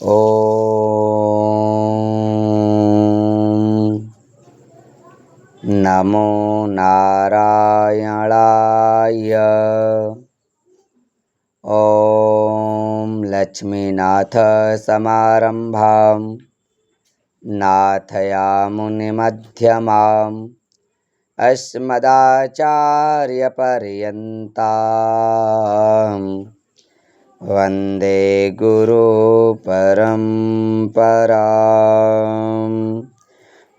ॐ नमो नारायणाय। ॐ लक्ष्मीनाथ समारंभां नाथयामुनिमध्यमाम् अस्मदाचार्यपर्यन्तां वन्दे गुरुपरम्पराम्।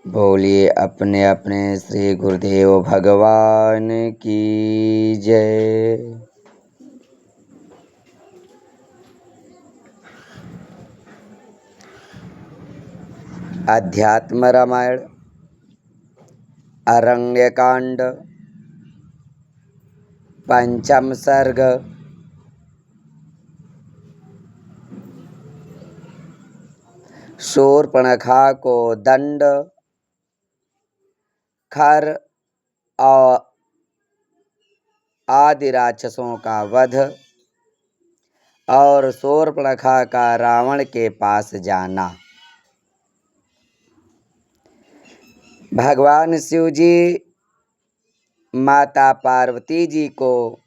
बोलिए अपने अपने श्री गुरुदेव भगवान की जय। अध्यात्म रामायण अरण्यकांड पंचम सर्ग। शूर्पणखा को दंड, खर और आदि राक्षसों का वध और शूर्पणखा का रावण के पास जाना। भगवान शिव जी माता पार्वती जी को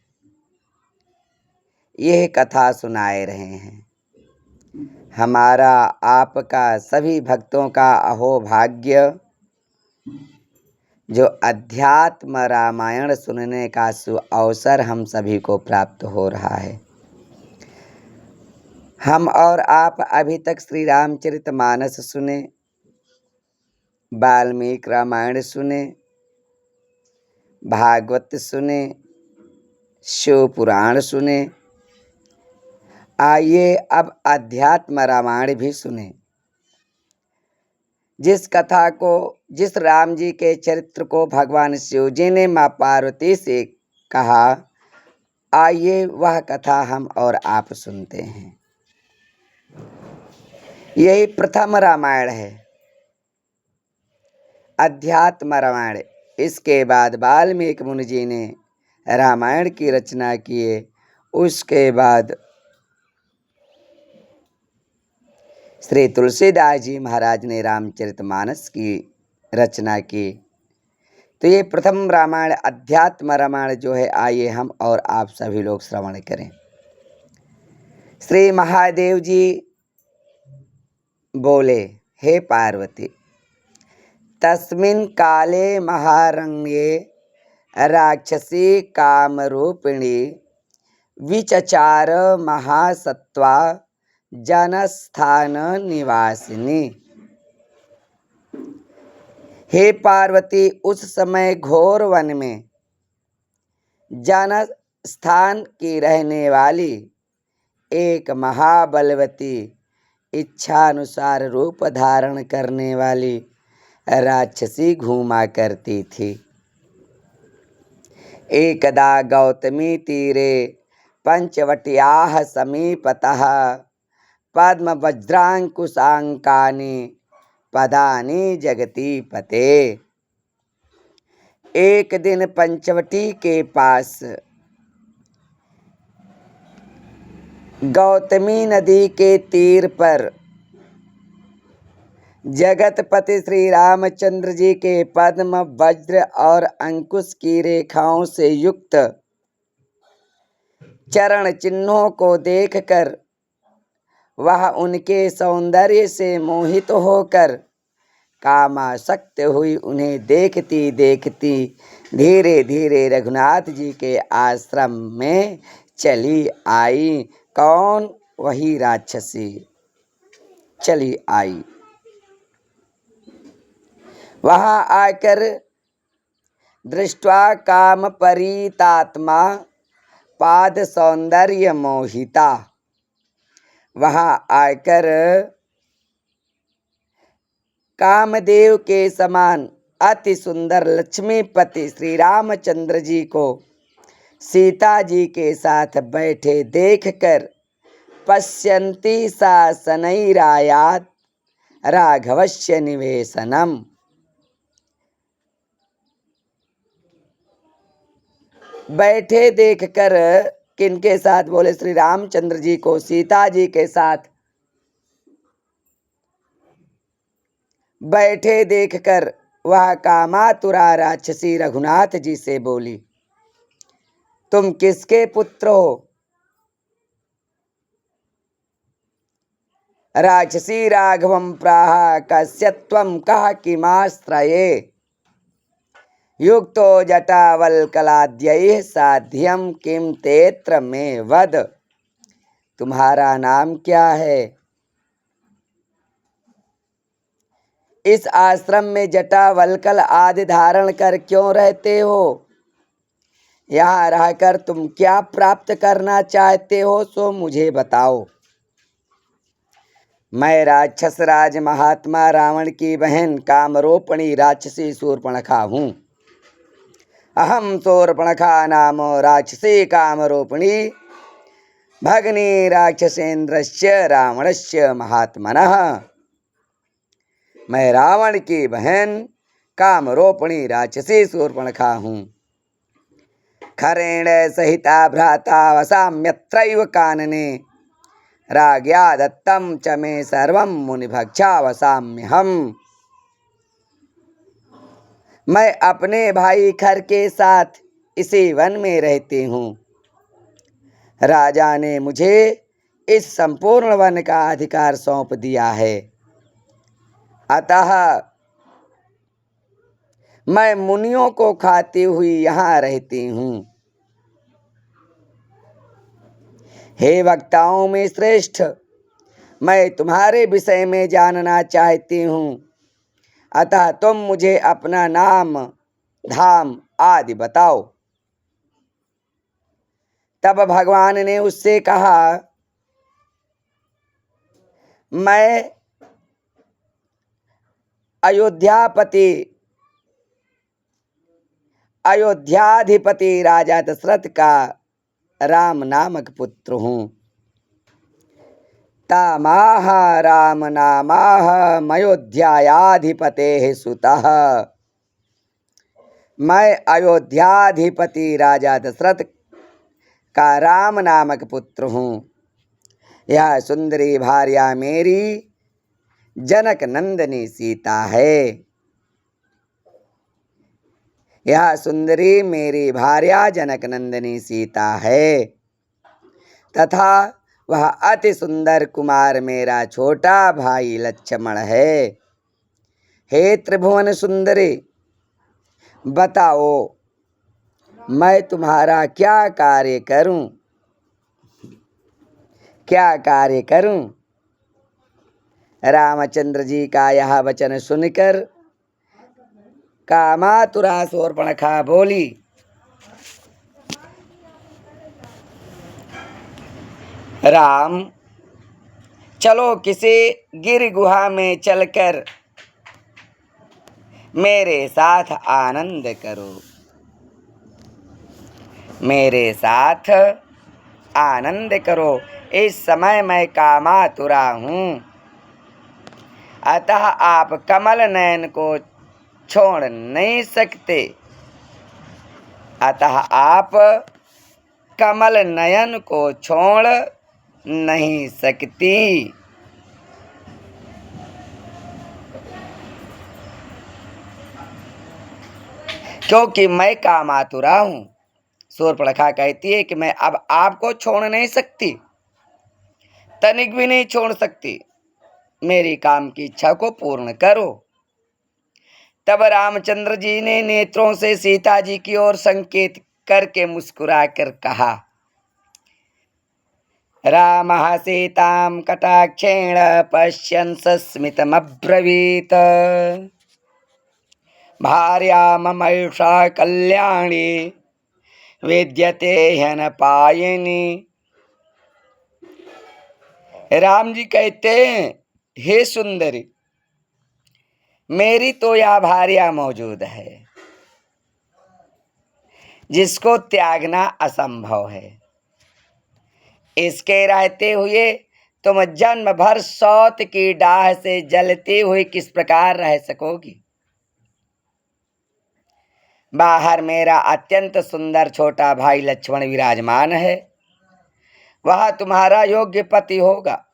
यह कथा सुनाए रहे हैं। हमारा आपका सभी भक्तों का अहोभाग्य जो अध्यात्म रामायण सुनने का अवसर हम सभी को प्राप्त हो रहा है। हम और आप अभी तक श्री रामचरितमानस सुने, वाल्मीकि रामायण सुने, भागवत सुने, शिव पुराण सुने। आइए अब अध्यात्म रामायण भी सुने। जिस कथा को, जिस राम जी के चरित्र को भगवान शिव जी ने माँ पार्वती से कहा, आइए वह कथा हम और आप सुनते हैं। यही प्रथम रामायण है, अध्यात्म रामायण। इसके बाद वाल्मीकि मुनि जी ने रामायण की रचना किए। उसके बाद श्री तुलसीदास जी महाराज ने रामचरितमानस की रचना की। तो ये प्रथम रामायण अध्यात्म रामायण जो है, आइए हम और आप सभी लोग श्रवण करें। श्री महादेव जी बोले, हे पार्वती, तस्मिन् काले महारण्ये राक्षसी कामरूपिणी विचचार महासत्वा जनस्थान निवासिनी। हे पार्वती, उस समय घोर वन में जन स्थान की रहने वाली एक महाबलवती, इच्छानुसार रूप धारण करने वाली राक्षसी घूमा करती थी। एकदा गौतमी तीरे पंचवट्याः समीपतः पद्म वज्रांकुशांकानि पदानि जगती पते। एक दिन पंचवटी के पास गौतमी नदी के तीर पर जगतपति श्री रामचंद्र जी के पद्म, वज्र और अंकुश की रेखाओं से युक्त चरण चिन्हों को देखकर वह उनके सौंदर्य से मोहित होकर कामासक्त हुई उन्हें देखती देखती धीरे धीरे रघुनाथ जी के आश्रम में चली आई। कौन? वही राक्षसी चली आई। वहां आकर दृष्ट्वा काम परितात्मा पाद सौंदर्य मोहिता। वहां आकर कामदेव के समान अति सुंदर लक्ष्मीपति श्री रामचंद्र जी को सीता जी के साथ बैठे देखकर पश्यन्ति सा शनैरायात राघवस्य निवेशनम। बैठे देखकर किनके साथ? बोले श्री रामचंद्र जी को सीता जी के साथ बैठे देखकर वह कामातुरा राक्षसी रघुनाथ जी से बोली, तुम किसके पुत्र हो? राक्षसी राघवं प्राह कस्य त्वं कः किमाश्रये युक्तो जटावल्कलाद्यैः साध्यं किं तेत्र मे वद। तुम्हारा नाम क्या है? इस आश्रम में जटावल्कल आदि धारण कर क्यों रहते हो? यहाँ रहकर तुम क्या प्राप्त करना चाहते हो सो मुझे बताओ। मैं राक्षस राज महात्मा रावण की बहन कामरूपिणी राक्षसी शूर्पणखा हूँ। अहम शूर्पणखा नाम राक्षसी कामरूपिणी भगिनी राक्षसेन्द्रस्य रावणस्य महात्मनः। मैं रावण की बहन कामरूपिणी राक्षसी शूर्पणखा हूँ। खरेण सहिता भ्राता वसाम्यत्रैव कानने राज्ञा दत्तं च मे सर्वं मुनिभक्षा वसाम्यहम्। मैं अपने भाई खर के साथ इसी वन में रहती हूँ। राजा ने मुझे इस संपूर्ण वन का अधिकार सौंप दिया है, अतः मैं मुनियों को खाती हुई यहाँ रहती हूँ। हे वक्ताओं में श्रेष्ठ, मैं तुम्हारे विषय में जानना चाहती हूँ, अतः तुम मुझे अपना नाम धाम आदि बताओ। तब भगवान ने उससे कहा, मैं अयोध्याधिपति राजा दशरथ का राम नामक पुत्र हूँ। तामाह राम नामाह मयोध्यायाधिपतेः सुतः। मैं अयोध्याधिपति राजा दशरथ का राम नामक पुत्र हूँ। यह सुंदरी भार्या मेरी जनक नंदनी सीता है। यह सुंदरी मेरी भार्या जनक नंदनी सीता है तथा वह अति सुंदर कुमार मेरा छोटा भाई लक्ष्मण है। हे त्रिभुवन सुंदरी, बताओ मैं तुम्हारा क्या कार्य करूं? क्या कार्य करूं? रामचंद्र जी का यह वचन सुनकर कामातुरा शूर्पणखा बोली, राम, चलो किसी गिर गुहा में चलकर मेरे साथ आनंद करो। मेरे साथ आनंद करो। इस समय मैं कामातुरा हूँ, अतः आप कमल नयन को छोड़ नहीं सकते। अतः आप कमल नयन को छोड़ नहीं सकती। क्योंकि मैं कामातुरा हूँ। शूर्पणखा कहती है कि मैं अब आपको छोड़ नहीं सकती, तनिक भी नहीं छोड़ सकती। मेरी काम की इच्छा को पूर्ण करो। तब रामचंद्र जी ने नेत्रों से सीता जी की ओर संकेत करके मुस्कुरा कर कहा, रामः सीतां कटाक्षेण पश्यन् सस्मितमब्रवीत्, भार्या ममैषा कल्याणी विद्यते ह्यनपायिनी। राम जी कहते हैं, हे सुंदरी, मेरी तो यह भार्या मौजूद है जिसको त्यागना असंभव है। इसके रहते हुए तुम जन्म भर सौत की डाह से जलते हुए किस प्रकार रह सकोगी? बाहर मेरा अत्यंत सुंदर छोटा भाई लक्ष्मण विराजमान है, वह तुम्हारा योग्य पति होगा।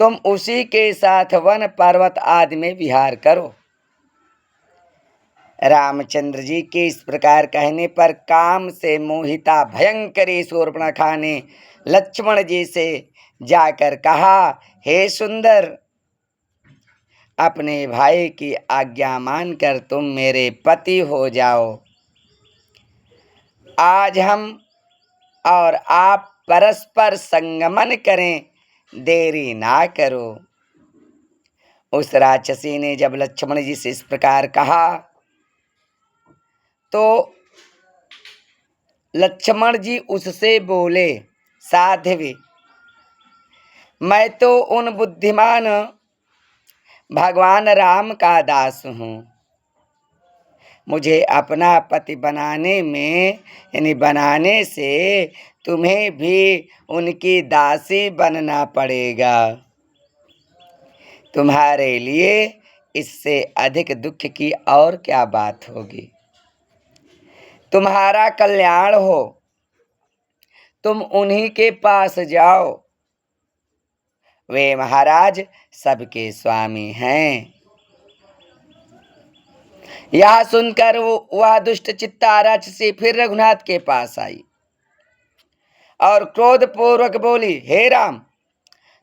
तुम उसी के साथ वन पर्वत आदि में विहार करो। रामचंद्र जी के इस प्रकार कहने पर काम से मोहिता भयंकरी शूर्पणखा ने लक्ष्मण जी से जाकर कहा, हे सुंदर, अपने भाई की आज्ञा मानकर तुम मेरे पति हो जाओ। आज हम और आप परस्पर संगमन करें, देरी ना करो। उस राक्षसी ने जब लक्ष्मण जी से इस प्रकार कहा तो लक्ष्मण जी उससे बोले, साध्वी, मैं तो उन बुद्धिमान भगवान राम का दास हूँ। मुझे अपना पति बनाने में यानी बनाने से तुम्हें भी उनकी दासी बनना पड़ेगा। तुम्हारे लिए इससे अधिक दुख की और क्या बात होगी। तुम्हारा कल्याण हो, तुम उन्हीं के पास जाओ। वे महाराज सबके स्वामी हैं। यह सुनकर वह दुष्ट चित्ता राक्षसी फिर रघुनाथ के पास आई और क्रोध पूर्वक बोली, हे राम,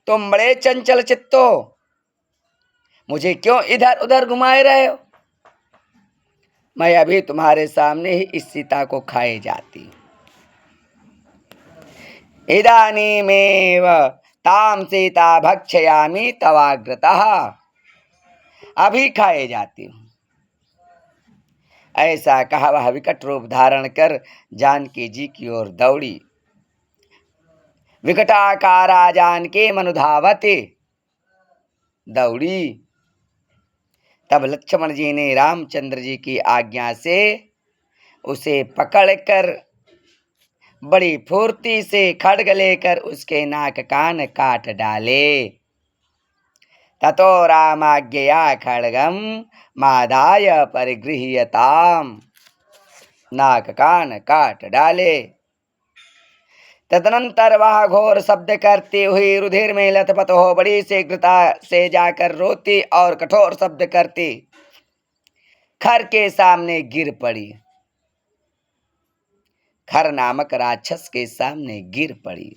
तुम बड़े चंचल चित्त हो, मुझे क्यों इधर उधर घुमाए रहे हो। मैं अभी तुम्हारे सामने ही इस सीता को खाए जाती हूँ। इदानीमेव ताम सीता भक्षयामि तवाग्रतः, अभी खाए जाती हूँ। ऐसा कहा वह विकट रूप धारण कर जानकी जी की ओर दौड़ी। विकटाकारा जानकी मनुधावती दौड़ी। तब लक्ष्मण जी ने रामचंद्र जी की आज्ञा से उसे पकड़कर बड़ी फुर्ती से खड्ग लेकर उसके नाक कान काट डाले। ततो रामाज्ञया खड्गम मादाय परिगृह्यताम, नाक कान काट डाले। तदनंतर वह घोर शब्द करती हुई रुधिर में लथपथ हो बड़ी शीघ्रता से जाकर रोती और कठोर शब्द करती खर के सामने गिर पड़ी। खर नामक राक्षस के सामने गिर पड़ी।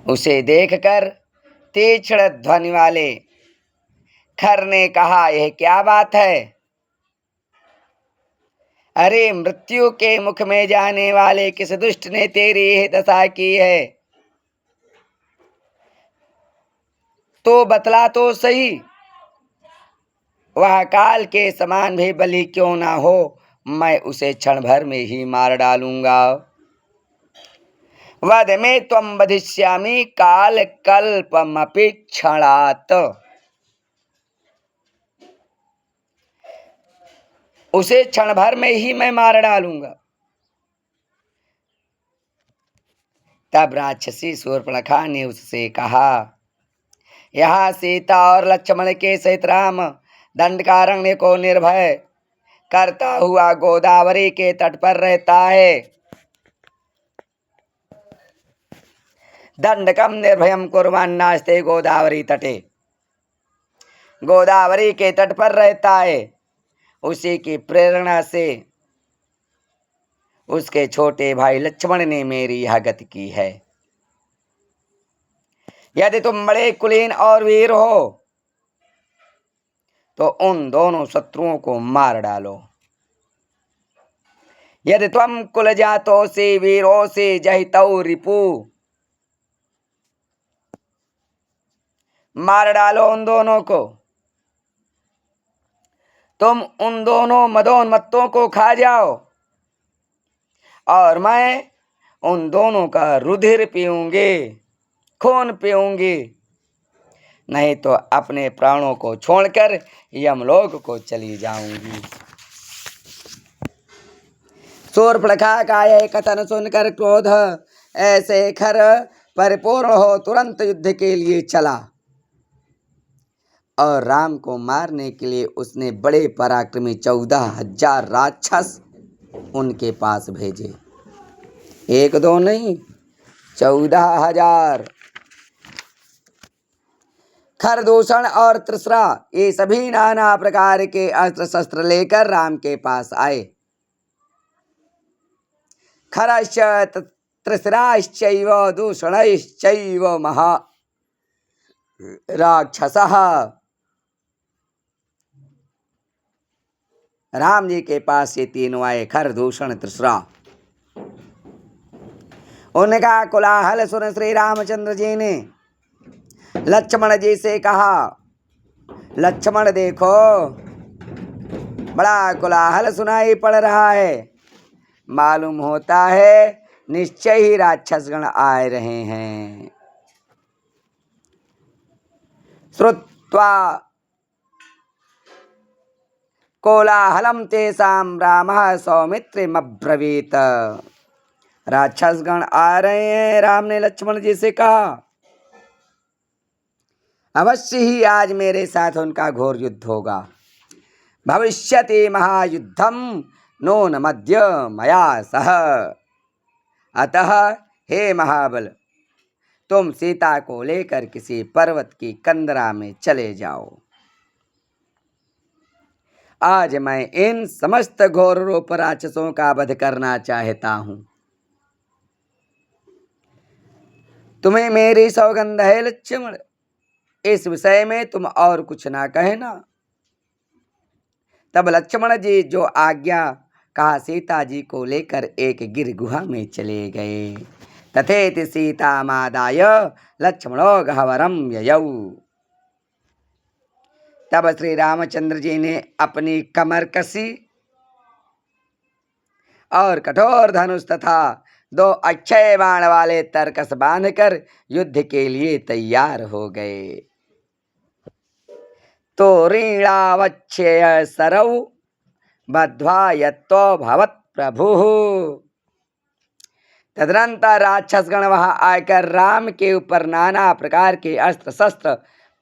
उसे देखकर तीक्ष्ण ध्वनि वाले खर ने कहा, यह क्या बात है। अरे मृत्यु के मुख में जाने वाले किस दुष्ट ने तेरी यह दशा की है, तो बतला तो सही। वह काल के समान भी बलि क्यों ना हो, मैं उसे क्षण भर में ही मार डालूंगा। वध में त्वं वधिष्यामि काल कल्पमपि क्षणात्, उसे क्षण भर में ही मैं मार डालूंगा। तब राक्षसी शूर्पणखा ने उससे कहा, यहाँ सीता और लक्ष्मण के सहित राम दंडकारण्य को निर्भय करता हुआ गोदावरी के तट पर रहता है। दंडकम निर्भयम कुर्वन् नास्ते गोदावरी तटे, गोदावरी के तट पर रहता है। उसी की प्रेरणा से उसके छोटे भाई लक्ष्मण ने मेरी यह गति की है। यदि तुम बड़े कुलीन और वीर हो तो उन दोनों शत्रुओं को मार डालो। यदि त्वं कुल जातोसि वीरोसि जहितौ रिपु, मार डालो उन दोनों को। तुम उन दोनों मदोन्मत्तों को खा जाओ और मैं उन दोनों का रुधिर पीऊंगी, खून पीऊंगी, नहीं तो अपने प्राणों को छोड़कर यमलोक को चली जाऊंगी। शूर्पणखा का यह कथन सुनकर क्रोध ऐसे खर परिपूर्ण हो तुरंत युद्ध के लिए चला और राम को मारने के लिए उसने बड़े पराक्रमी 14,000 राक्षस उनके पास भेजे। एक दो नहीं, 14,000। खरदूषण और त्रिसरा ये सभी नाना प्रकार के अस्त्र शस्त्र लेकर राम के पास आए। खरश्च त्रिसराश्चैव दूषणैश्चैव महा राक्षसः। राम जी के पास ये तीनों आए, खर दूषण त्रिसरा। उनका कोलाहल सुन श्री रामचंद्र जी ने लक्ष्मण जी से कहा, लक्ष्मण देखो बड़ा कोलाहल सुनाई पड़ रहा है, मालूम होता है निश्चय ही राक्षसगण आ रहे हैं। श्रुत्वा कोलाहलम तेषां रामः सौमित्रिमब्रवीत। राक्षसगण आ रहे हैं। राम ने लक्ष्मण जी से कहा, अवश्य ही आज मेरे साथ उनका घोर युद्ध होगा। भविष्यति महायुद्धम नून मध्य मया सह। अतः हे महाबल, तुम सीता को लेकर किसी पर्वत की कंदरा में चले जाओ। आज मैं इन समस्त घोर रूप राक्षसों का वध करना चाहता हूं। तुम्हें मेरी सौगंध है लक्ष्मण, इस विषय में तुम और कुछ ना कहना। तब लक्ष्मण जी जो आज्ञा कहा सीता जी को लेकर एक गिर गुहा में चले गए। तथेति सीतामादाय लक्ष्मणो गह्वरं ययौ। तब श्री रामचंद्र जी ने अपनी कमर कसी और कठोर धनुष तथा 2 अक्षय बाण वाले तरकस बांधकर युद्ध के लिए तैयार हो गए। तो रीणावच्छेय सरौ बद्ध्वा यत्तो भवत् प्रभुः। तदनंतर राक्षसगण वहां आकर राम के ऊपर नाना प्रकार के अस्त्र शस्त्र,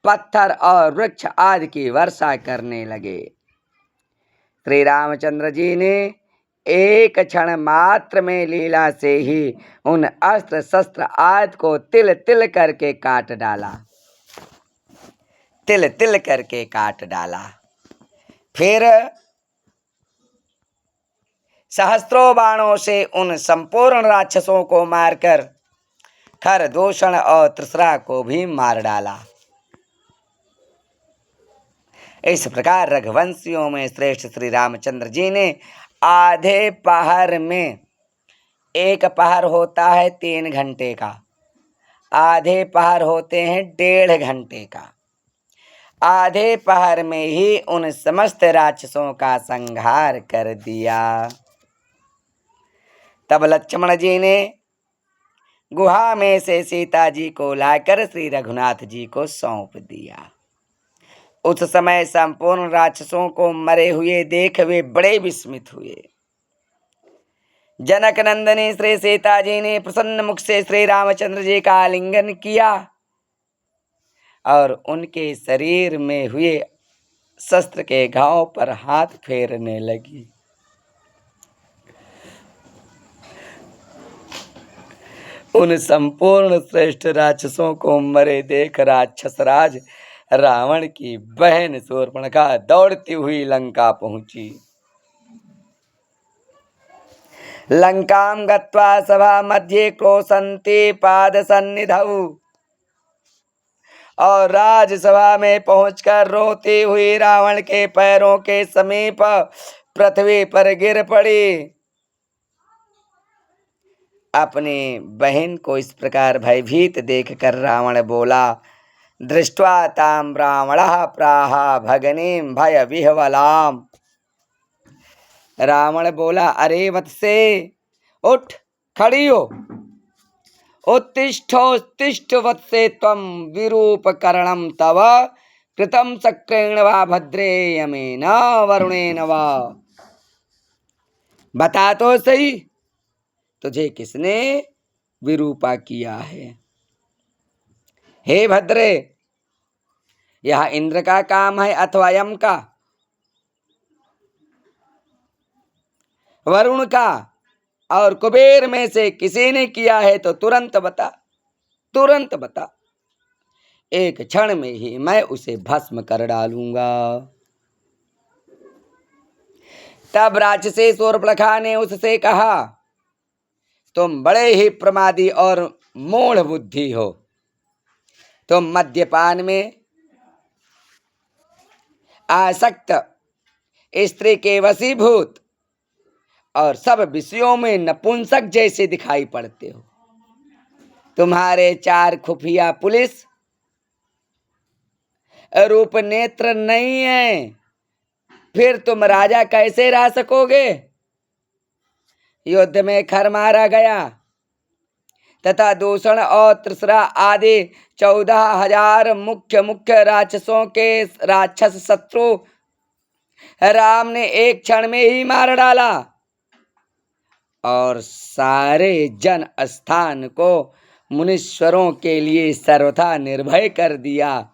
पत्थर और वृक्ष आदि की वर्षा करने लगे। श्री रामचंद्र जी ने एक क्षण मात्र में लीला से ही उन अस्त्र शस्त्र आदि को तिल तिल करके काट डाला, तिल तिल करके काट डाला। फिर सहस्त्रों बाणों से उन संपूर्ण राक्षसों को मारकर खरदूषण और त्रिसरा को भी मार डाला। इस प्रकार रघुवंशियों में श्रेष्ठ श्री रामचंद्र जी ने आधे पहर में, एक पहर होता है 3 घंटे का, आधे पहर होते हैं 1.5 घंटे का, आधे पहर में ही उन समस्त राक्षसों का संहार कर दिया। तब लक्ष्मण जी ने गुहा में से सीता जी को लाकर श्री रघुनाथ जी को सौंप दिया। उस समय संपूर्ण राक्षसों को मरे हुए देख वे बड़े विस्मित हुए। जनक नंदनी श्री सीता जी ने प्रसन्न मुख से श्री रामचंद्र जी का आलिंगन किया और उनके शरीर में हुए शस्त्र के घाव पर हाथ फेरने लगी। उन संपूर्ण श्रेष्ठ राक्षसों को मरे देख राक्षसराज रावण की बहन शूर्पणखा दौड़ती हुई लंका पहुंची। लंकां गत्वा सभा मध्ये क्रोशन्ति पाद सन्निधौ। और राजसभा में पहुंचकर रोती हुई रावण के पैरों के समीप पृथ्वी पर गिर पड़ी। अपनी बहन को इस प्रकार भयभीत देखकर रावण बोला, दृष्ट्वा तां ब्राह्मणः प्राह भगनीं भय विह्वलाम्। रावण बोला, अरे वत्से उठ, खड़ी हो, उत्तिष्ठ वत्से त्वं विरूपकरणं तव कृतं शक्रेण वा भद्रे यमेन वरुणेन वा। बता तो सही, तुझे किसने विरूपा किया है? हे भद्रे, यह इंद्र का काम है अथवा यम का, वरुण का और कुबेर में से किसी ने किया है तो तुरंत बता, तुरंत बता। एक क्षण में ही मैं उसे भस्म कर डालूंगा। तब राक्षसी शूर्पणखा ने उससे कहा, तुम बड़े ही प्रमादी और मूढ़ बुद्धि हो। तुम मद्यपान में आसक्त, स्त्री के वशीभूत और सब विषयों में नपुंसक जैसे दिखाई पड़ते हो। तुम्हारे 4 खुफिया पुलिस रूप नेत्र नहीं है, फिर तुम राजा कैसे रह सकोगे? युद्ध में खर मारा गया तथा दूषण और त्रिसरा आदि 14,000 मुख्य राक्षसों के राक्षस शत्रु राम ने एक क्षण में ही मार डाला और सारे जन स्थान को मुनीश्वरों के लिए सर्वथा निर्भय कर दिया।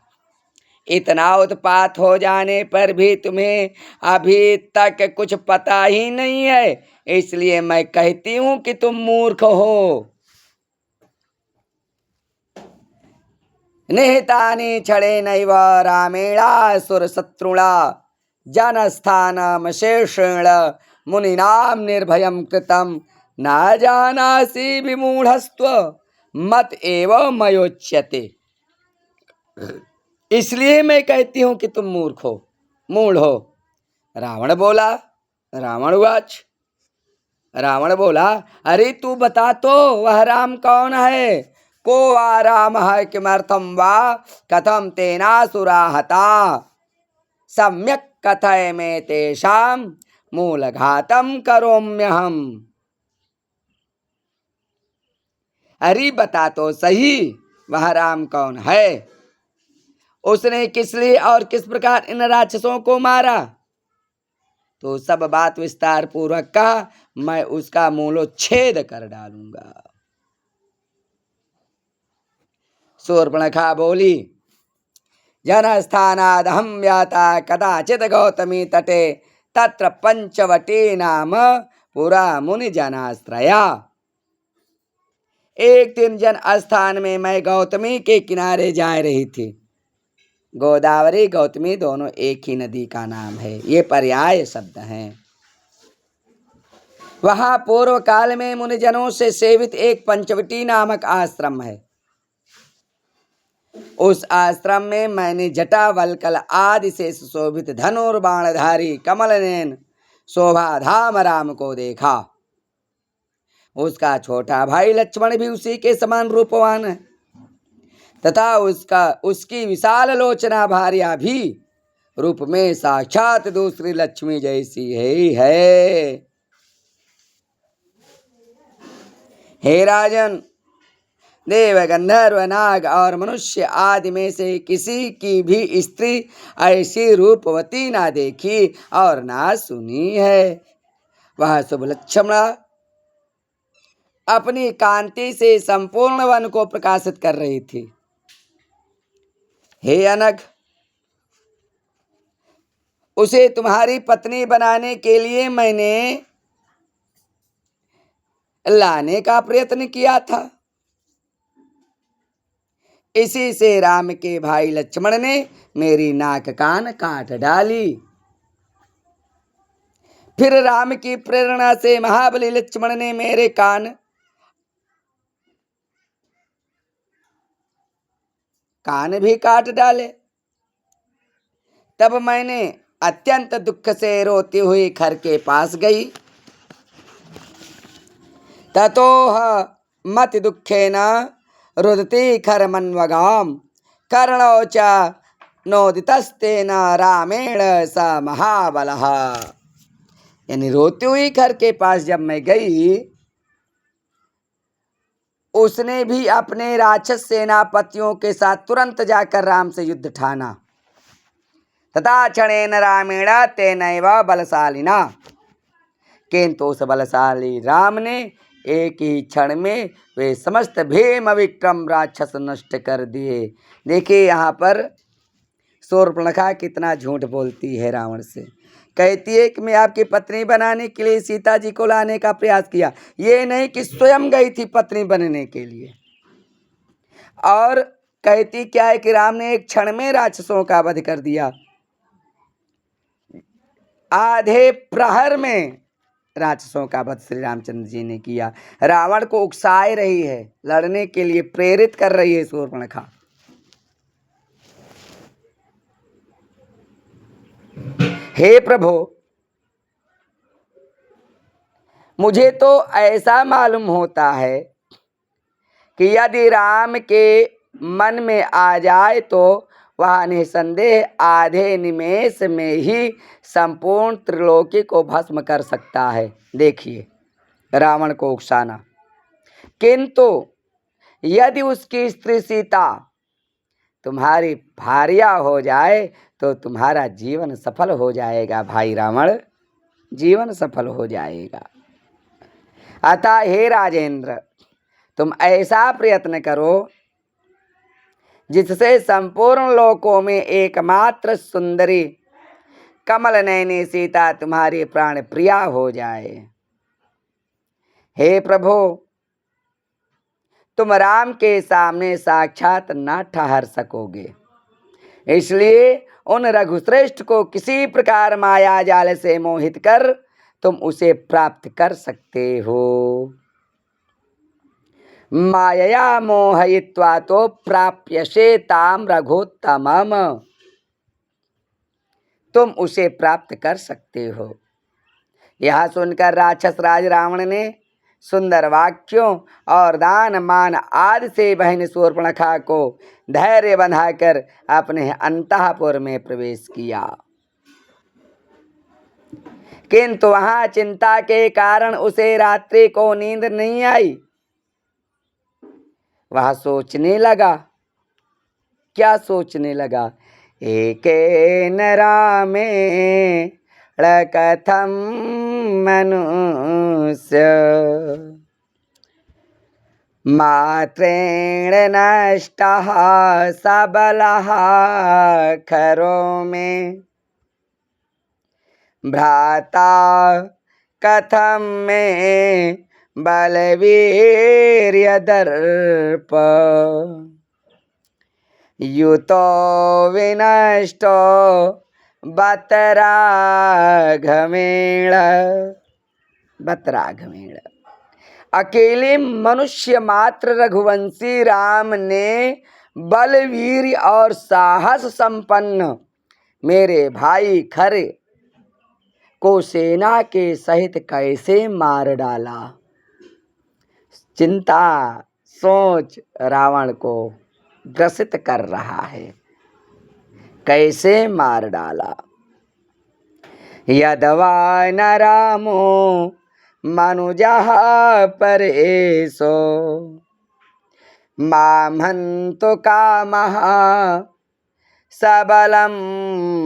इतना उत्पात हो जाने पर भी तुम्हें अभी तक कुछ पता ही नहीं है, इसलिए मैं कहती हूं कि तुम मूर्ख हो। निहितानि क्षणेनैव रामेणासुर शत्रुणा जनस्थानमशेषेण मुनीनां निर्भयं कृतं न जानासि विमूढ़स्त्व मत एव मयोच्यते। इसलिए मैं कहती हूं कि तुम मूर्ख हो, मूढ़ हो। रावण बोला, रावण बोला, अरे तू बता तो वह राम कौन है? को वा राम है किमर्थम वा कथम तेनासुरा हता सम्यक कथय में तेषाम मूलघातम करोम्यहम। अरे बता तो सही वह राम कौन है? उसने किस लिए और किस प्रकार इन राक्षसों को मारा? तो सब बात विस्तार पूर्वक कहा, मैं उसका मूलोच्छेद कर डालूंगा। शूर्पणखा बोली, जनस्थानादहं व्याता कदाचित गौतमी तटे तत्र पंचवटी नाम पुरा मुनि जनाश्रया। एक दिन जन स्थान में मैं गौतमी के किनारे जा रही थी। गोदावरी गौतमी दोनों एक ही नदी का नाम है, ये पर्याय शब्द हैं। वहां पूर्व काल में मुनिजनों से सेवित एक पंचवटी नामक आश्रम है। उस आश्रम में मैंने जटा वल्कल आदि से सुशोभित धनुर्बाणधारी कमलनयन शोभाधाम राम को देखा। उसका छोटा भाई लक्ष्मण भी उसी के समान रूपवान है तथा उसकी विशाल लोचना भार्या भी रूप में साक्षात दूसरी लक्ष्मी जैसी ही है। हे राजन, देव गंधर्व नाग और मनुष्य आदि में से किसी की भी स्त्री ऐसी रूपवती ना देखी और ना सुनी है। वह शुभ लक्ष्मणा अपनी कांति से संपूर्ण वन को प्रकाशित कर रही थी। हे अनघ, उसे तुम्हारी पत्नी बनाने के लिए मैंने लाने का प्रयत्न किया था। इसी से राम के भाई लक्ष्मण ने मेरी नाक कान काट डाली। फिर राम की प्रेरणा से महाबली लक्ष्मण ने मेरे कान भी काट डाले। तब मैंने अत्यंत दुख से रोती हुई खर के पास गई। ततोह मति दुखेन रुदति खरमन्वगाम कर्णौ च नोदितस्तेन रामेण स महाबलः। यानी रोती हुई खर के पास जब मैं गई, उसने भी अपने राक्षस सेनापतियों के साथ तुरंत जाकर राम से युद्ध ठाना। तथा क्षणेन रामेण तेनैव बलशालिना, किंतु उस बलशाली राम ने एक ही क्षण में वे समस्त भीम विक्रम राक्षस नष्ट कर दिए। देखिए यहाँ पर शूर्पणखा कितना झूठ बोलती है रावण से। कहती है कि मैं आपकी पत्नी बनाने के लिए सीता जी को लाने का प्रयास किया, ये नहीं कि स्वयं गई थी पत्नी बनने के लिए। और कहती क्या है कि राम ने एक क्षण में राक्षसों का वध कर दिया, आधे प्रहर में राक्षसों का वध श्री रामचंद्र जी ने किया। रावण को उकसाए रही है, लड़ने के लिए प्रेरित कर रही है शूर्पणखा। हे प्रभु, मुझे तो ऐसा मालूम होता है कि यदि राम के मन में आ जाए तो वह निसंदेह आधे निमेष में ही संपूर्ण त्रिलोकी को भस्म कर सकता है। देखिए रावण को उकसाना। किंतु यदि उसकी स्त्री सीता तुम्हारी भार्या हो जाए तो तुम्हारा जीवन सफल हो जाएगा भाई रावण, जीवन सफल हो जाएगा। अतः हे राजेंद्र, तुम ऐसा प्रयत्न करो जिससे संपूर्ण लोकों में एकमात्र सुंदरी कमल नयनी सीता तुम्हारी प्राण प्रिया हो जाए। हे प्रभु, तुम राम के सामने साक्षात न ठहर सकोगे, इसलिए उन रघुश्रेष्ठ को किसी प्रकार माया जाल से मोहित कर तुम उसे प्राप्त कर सकते हो। मायया मोहयित्वा तो प्राप्यसे ताम रघुत्तमम, तुम उसे प्राप्त कर सकते हो। यह सुनकर राक्षस राज रावण ने सुंदर वाक्यों और दान मान आदि से बहन शूर्पणखा को धैर्य बंधाकर अपने अंतःपुर में प्रवेश किया। किंतु वहां चिंता के कारण उसे रात्रि को नींद नहीं आई। वह सोचने लगा। क्या सोचने लगा? एकेन रामेण कथम मनुष्य मात्रेण नष्टः सबलः खरो में भ्राता कथम में बलवीर्यदर्प युतो विनष्टो बतराघमेण। अकेले मनुष्य मात्र रघुवंशी राम ने बलवीर और साहस संपन्न मेरे भाई खरे को सेना के सहित कैसे मार डाला। चिंता सोच रावण को ग्रसित कर रहा है, कैसे मार डाला। यदवा न रामो मनुजः परेशो मामहन्तु कामः सबलं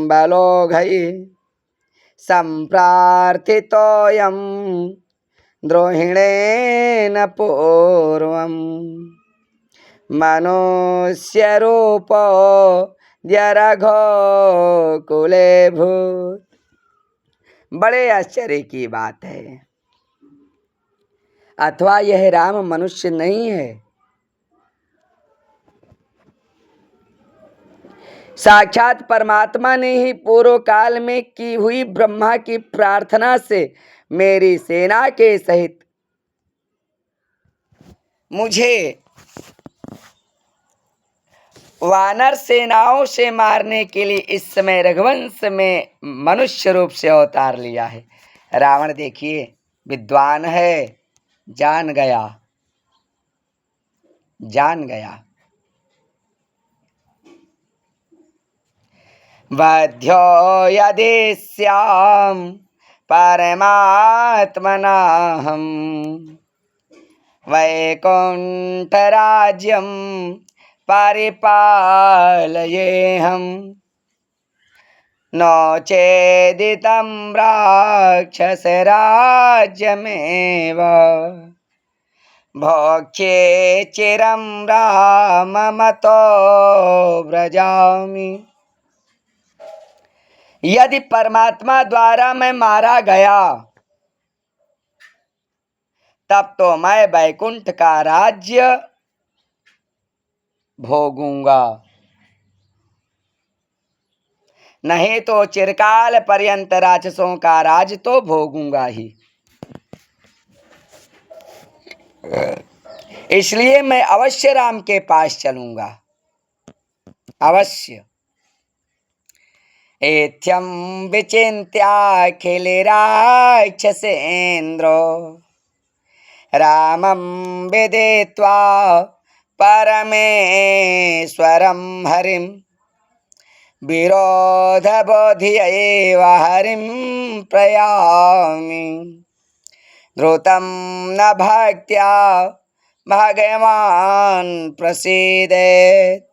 बलोघै सम्प्रार्थितोऽयं द्रोहिणेन पूर्वं मनुष्यरूपो रघुकुले भूत्। बड़े आश्चर्य की बात है, अथवा यह राम मनुष्य नहीं है, साक्षात परमात्मा ने ही पूर्व काल में की हुई ब्रह्मा की प्रार्थना से मेरी सेना के सहित मुझे वानर सेनाओं से मारने के लिए इस समय रघुवंश में मनुष्य रूप से अवतार लिया है। रावण देखिए विद्वान है, जान गया। बध्यो यदि स्याम परमात्मनाहं वैकुंठ राज्यं परिपालयेऽहं नो चेदितं राक्षसराज्यमेव भोक्ष्ये चिरं राममतो व्रजामि। यदि परमात्मा द्वारा मैं मारा गया तब तो मैं वैकुंठ का राज्य भोगूंगा, नहीं तो चिरकाल पर्यंत राक्षसों का राज तो भोगूंगा ही। इसलिए मैं अवश्य राम के पास चलूंगा, अवश्य। एथ्यं विचिन्त्याखिले राक्षसेन्द्रो रामं विदित्वा परमेश्वरं हरिं विरोधबोधयैव हरिं प्रयामि द्रुतं न भक्त्या भगवान् प्रसीदेत्।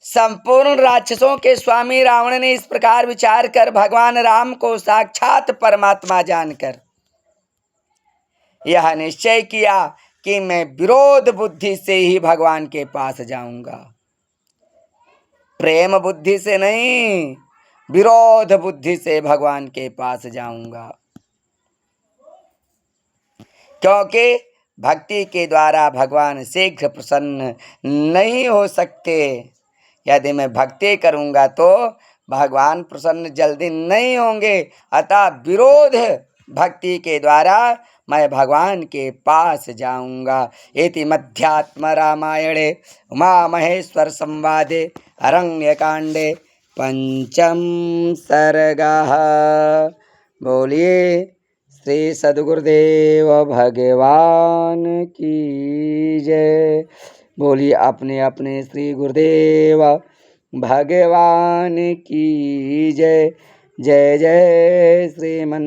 संपूर्ण राक्षसों के स्वामी रावण ने इस प्रकार विचार कर भगवान राम को साक्षात परमात्मा जानकर यह निश्चय किया कि मैं विरोध बुद्धि से ही भगवान के पास जाऊंगा, प्रेम बुद्धि से नहीं, विरोध बुद्धि से भगवान के पास जाऊंगा। क्योंकि भक्ति के द्वारा भगवान शीघ्र प्रसन्न नहीं हो सकते। यदि मैं भक्ति करूंगा तो भगवान प्रसन्न जल्दी नहीं होंगे, अतः विरोध भक्ति के द्वारा मैं भगवान के पास जाऊंगा। इति मध्यात्म रामायणे उमा महेश्वर संवादे अरण्यकांडे पंचम सर्गः। बोलिए श्री सद्गुरुदेव भगवान की जय। बोलिए अपने अपने श्री गुरुदेव भगवान की जय। जय जय श्रीमन्नारायण।